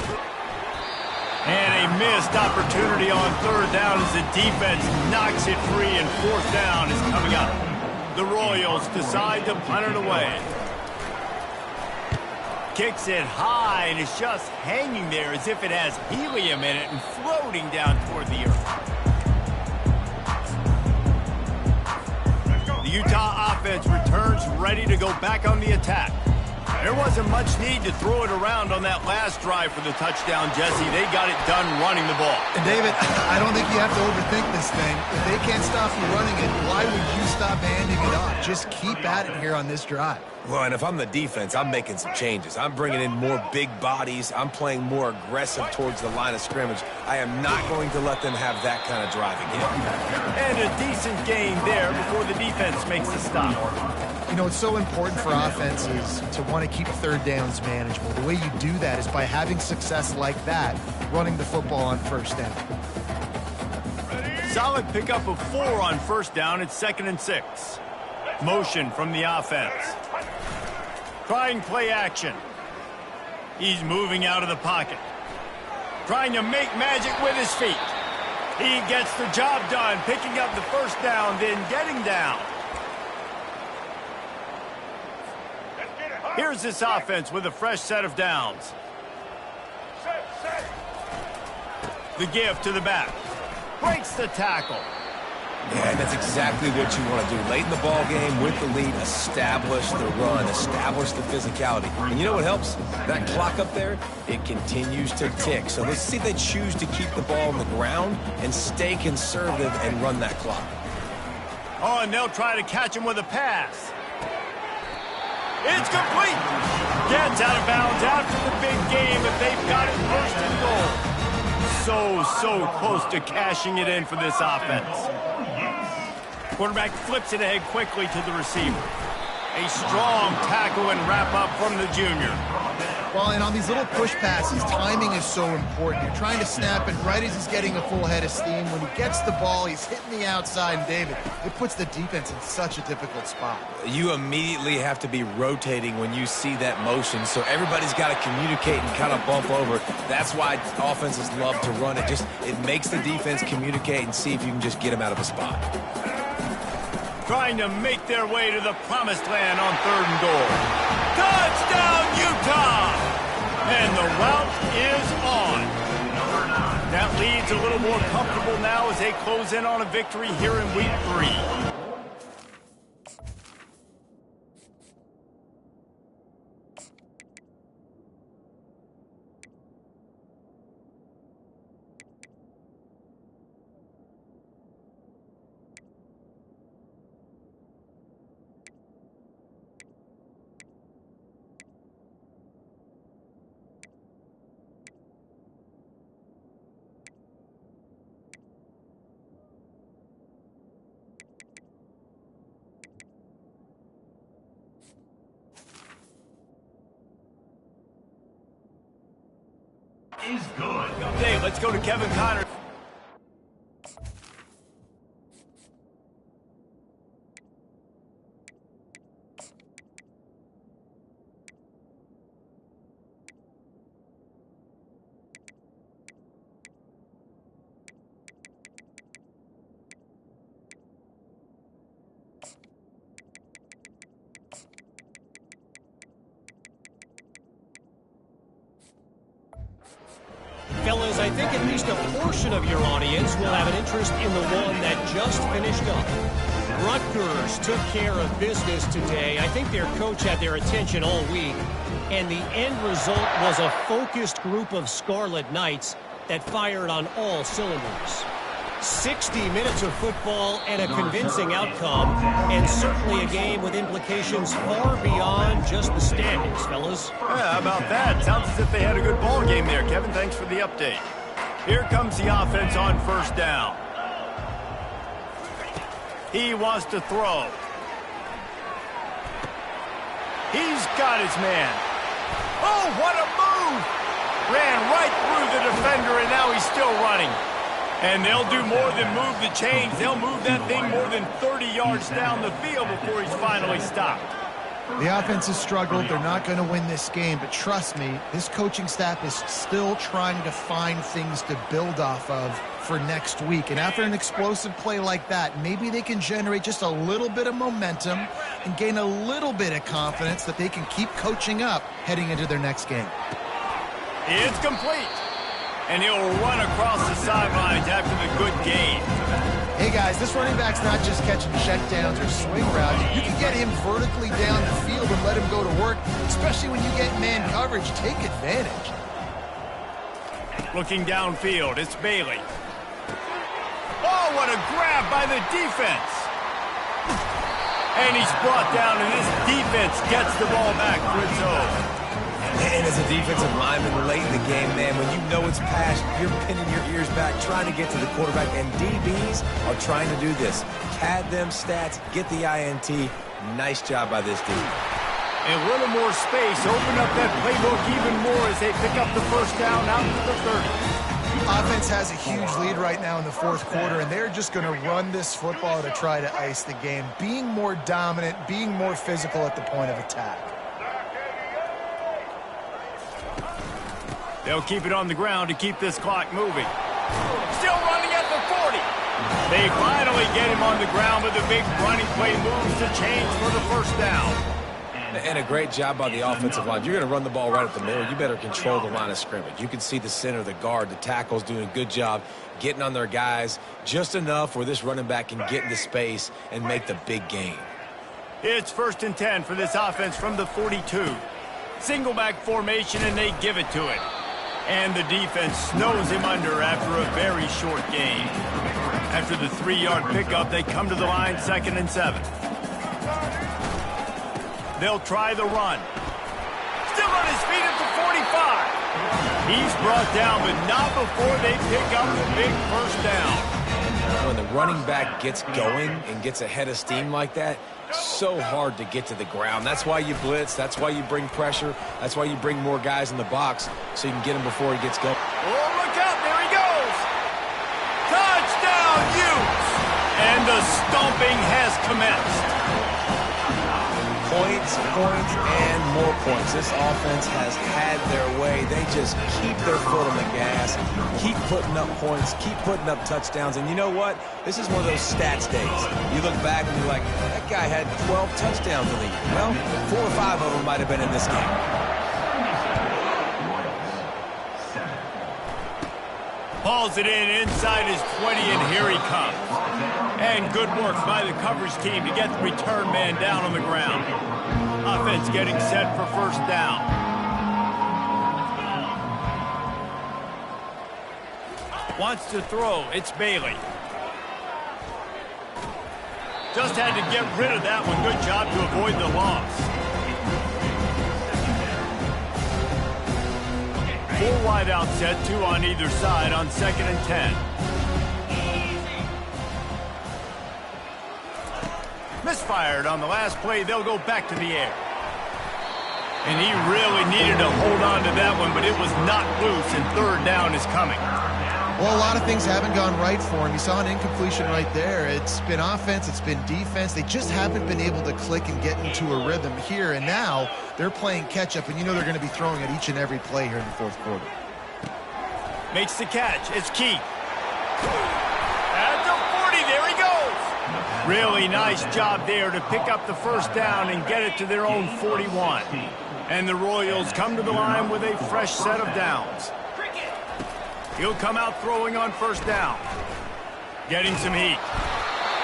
And a missed opportunity on 3rd down as the defense knocks it free, and 4th down is coming up. The Royals decide to punt it away. Kicks it high, and it's just hanging there as if it has helium in it and floating down toward the earth. The Utah offense returns ready to go back on the attack. There wasn't much need to throw it around on that last drive for the touchdown, Jesse. They got it done running the ball. And David, I don't think you have to overthink this thing. If they can't stop you running it, why would you stop handing it off? Just keep at it here on this drive. Well, and if I'm the defense, I'm making some changes. I'm bringing in more big bodies. I'm playing more aggressive towards the line of scrimmage. I am not going to let them have that kind of drive again. And a decent gain there before the defense makes the stop. You know, it's so important for offenses to want to keep third downs manageable. The way you do that is by having success like that, running the football on first down. Solid pickup of 4 on first down. It's 2nd and 6. Motion from the offense. Trying play action. He's moving out of the pocket. Trying to make magic with his feet. He gets the job done, picking up the first down, then getting down. Here's this offense with a fresh set of downs. The give to the back. Breaks the tackle. Yeah, and that's exactly what you want to do. Late in the ball game, with the lead, establish the run, establish the physicality. And you know what helps? That clock up there, it continues to tick. So let's see if they choose to keep the ball on the ground and stay conservative and run that clock. Oh, and they'll try to catch him with a pass. It's complete. Gets out of bounds after the big game, but they've got it 1st and goal. So close to cashing it in for this offense. Quarterback flips it ahead quickly to the receiver. A strong tackle and wrap up from the junior. Well, and on these little push passes, timing is so important. You're trying to snap it right as he's getting a full head of steam. When he gets the ball, he's hitting the outside, and David, it puts the defense in such a difficult spot. You immediately have to be rotating when you see that motion, so everybody's got to communicate and kind of bump over. That's why offenses love to run it. It makes the defense communicate and see if you can just get them out of a spot. Trying to make their way to the promised land on 3rd and goal. Touchdown, Utah! And the route is on. That lead's a little more comfortable now as they close in on a victory here in week 3. Is good. Hey, let's go to Kevin Connor. Fellas, I think at least a portion of your audience will have an interest in the one that just finished up. Rutgers took care of business today. I think their coach had their attention all week. And the end result was a focused group of Scarlet Knights that fired on all cylinders. 60 minutes of football and a convincing outcome, and certainly a game with implications far beyond just the standings, fellas. Yeah, how about that? Sounds as if they had a good ball game there, Kevin. Thanks for the update. Here comes the offense on 1st down. He wants to throw. He's got his man. Oh, what a move! Ran right through the defender, and now he's still running. And they'll do more than move the chains. They'll move that thing more than 30 yards down the field before he's finally stopped. The offense has struggled. They're not going to win this game, but trust me, this coaching staff is still trying to find things to build off of for next week. And after an explosive play like that, maybe they can generate just a little bit of momentum and gain a little bit of confidence that they can keep coaching up heading into their next game. It's complete. And he'll run across the sidelines after the good gain. Hey, guys, this running back's not just catching checkdowns or swing routes. You can get him vertically down the field and let him go to work, especially when you get man coverage. Take advantage. Looking downfield, it's Bailey. Oh, what a grab by the defense. And he's brought down, and this defense gets the ball back for its own. And as a defensive lineman late in the game, man, when you know it's past, you're pinning your ears back, trying to get to the quarterback, and DBs are trying to do this. Pad them stats, get the INT. Nice job by this team. A little more space, open up that playbook even more as they pick up the first down out to the 30. Offense has a huge lead right now in the fourth quarter, and they're just going to run this football to try to ice the game, being more dominant, being more physical at the point of attack. They'll keep it on the ground to keep this clock moving. Still running at the 40. They finally get him on the ground, but the big running play moves the chains for the first down. And a great job by the offensive line. If you're going to run the ball right at the middle, you better control the line of scrimmage. You can see the center, the guard, the tackles doing a good job getting on their guys just enough where this running back can get into space and make the big gain. It's 1st and 10 for this offense from the 42. Single back formation, and they give it to it. And the defense snows him under after a very short gain. After the 3-yard pickup, they come to the line 2nd and 7. They'll try the run. Still on his feet at the 45. He's brought down, but not before they pick up the big first down. When the running back gets going and gets ahead of steam like that, so hard to get to the ground. That's why you blitz. That's why you bring pressure. That's why you bring more guys in the box so you can get him before he gets going. Oh, look out. There he goes. Touchdown, Utes. And the stomping has commenced. Points, and more points. This offense has had their way. They just keep their foot on the gas, keep putting up points, keep putting up touchdowns. And you know what? This is one of those stats days. You look back and you're like, that guy had 12 touchdowns in the year. Well, 4 or 5 of them might have been in this game. Hauls it in inside his 20, and here he comes. And good work by the coverage team to get the return man down on the ground. Offense getting set for first down. Wants to throw. It's Bailey. Just had to get rid of that one. Good job to avoid the loss. 4 wide out set, 2 on either side on 2nd and 10. Misfired on the last play. They'll go back to the air. And he really needed to hold on to that one, but it was not loose, and 3rd down is coming. Well, a lot of things haven't gone right for him. You saw an incompletion right there. It's been offense, it's been defense. They just haven't been able to click and get into a rhythm here, and now they're playing catch-up, and you know they're going to be throwing at each and every play here in the fourth quarter. Makes the catch. It's Keith. At the 40, there he goes. Really nice job there to pick up the first down and get it to their own 41. And the Royals come to the line with a fresh set of downs. He'll come out throwing on first down. Getting some heat.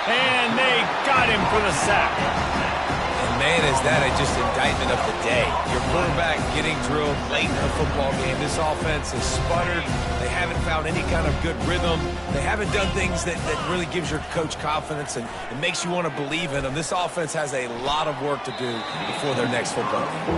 And they got him for the sack. And man, is that just indictment of the day. Your quarterback getting drilled late in the football game. This offense has sputtered. They haven't found any kind of good rhythm. They haven't done things that really gives your coach confidence and it makes you want to believe in them. This offense has a lot of work to do before their next football game.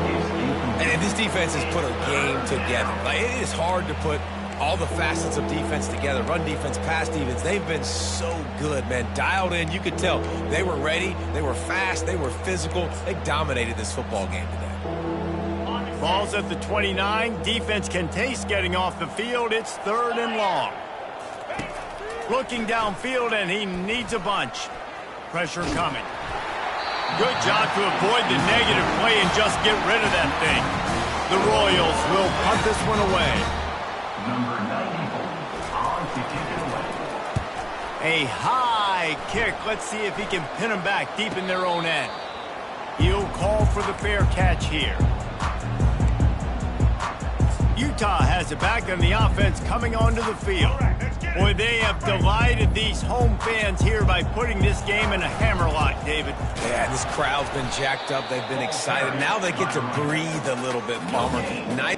And this defense has put a game together. Like, it is hard to put all the facets of defense together. Run defense, pass defense. They've been so good, man. Dialed in. You could tell they were ready. They were fast. They were physical. They dominated this football game today. Ball's at the 29. Defense can taste getting off the field. It's 3rd and long. Looking downfield, and he needs a bunch. Pressure coming. Good job to avoid the negative play and just get rid of that thing. The Royals will punt this one away. Number 94, On to kick it away. A high kick. Let's see if he can pin them back deep in their own end. He'll call for the fair catch here. Utah has it back on the offense coming onto the field. Boy, they have delighted these home fans here by putting this game in a hammerlock, David. Yeah, this crowd's been jacked up. They've been excited. Now they get to breathe a little bit, Palmer. Nice.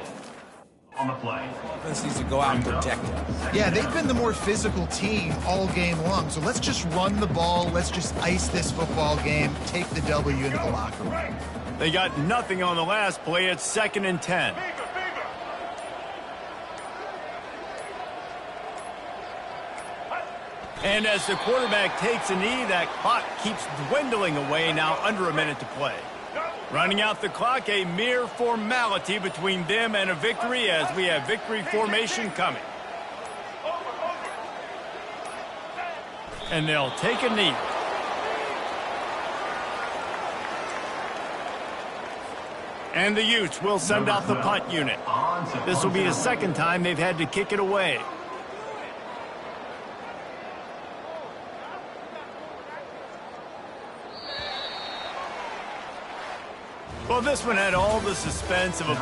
On the play. Offense needs to go out and protect it. Yeah, they've been the more physical team all game long. So let's just run the ball. Let's just ice this football game. Take the W into the locker room. They got nothing on the last play. It's 2nd and 10. And as the quarterback takes a knee, that clock keeps dwindling away, now under a minute to play. Running out the clock, a mere formality between them and a victory as we have victory formation coming. And they'll take a knee. And the Utes will send out the punt unit. This will be the 2nd time they've had to kick it away. Well, this one had all the suspense of a